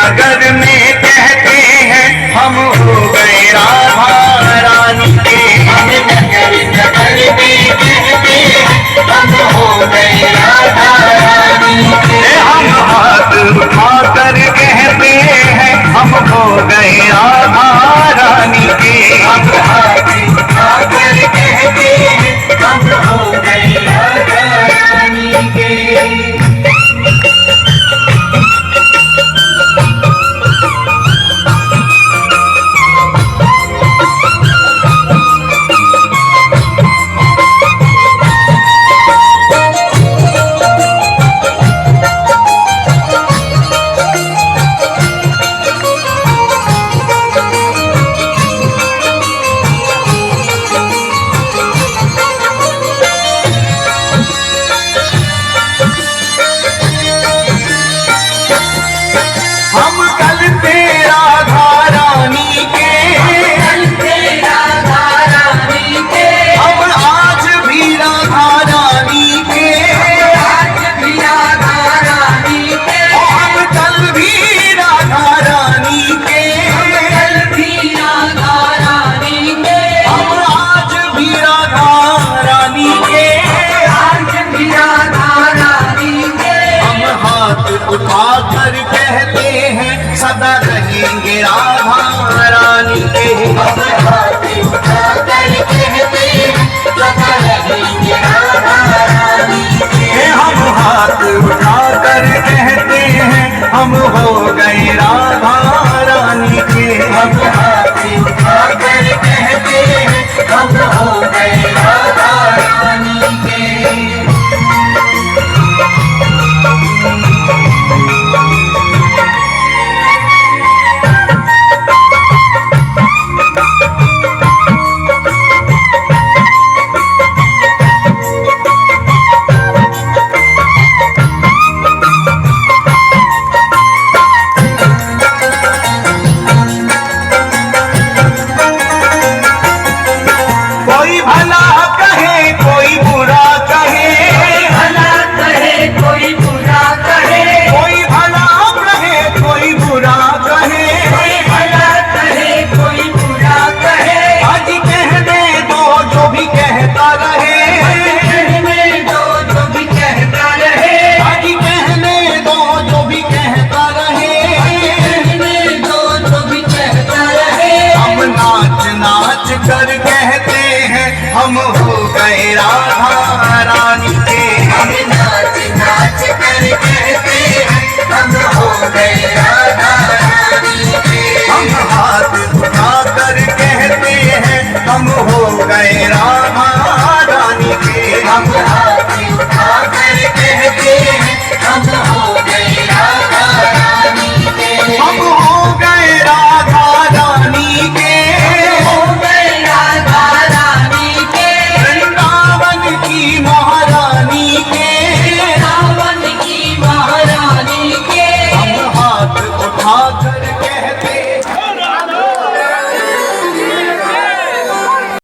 नगर में कहते हैं हम हो गए राधा रानी के। हम नगर नगर में कहते हैं हम हो गए राधा रानी के। हम हाथ उठाकर कहते हैं हम हो गए राधा रानी के। हम हाथ उठाकर कहते हैं हम हो गए राधा रानी के। उठाकर कहते हैं सदा रहेंगे राधा रानी के। हम हाथ उठाकर कहते हैं सदा रहेंगे राधा रानी के। हम हाथ उठाकर कहते हैं हम हो गए राधा रानी के। हम हाथ उठाकर कहते हैं हम हो गए राधा रानी के। कोई भला कहे कोई बुरा कहे, भला कहे कोई बुरा कहे, कोई भला कहे कोई बुरा कहे, कोई भला कहे कोई बुरा कहे। आज कहने दो जो भी कहता रहे, कहने दो जो भी कहता रहे। आज कहने दो जो भी कहता रहे, कहने दो जो भी कहता रहे। हम नाच नाच कर कहते हैं हम हो गए राधा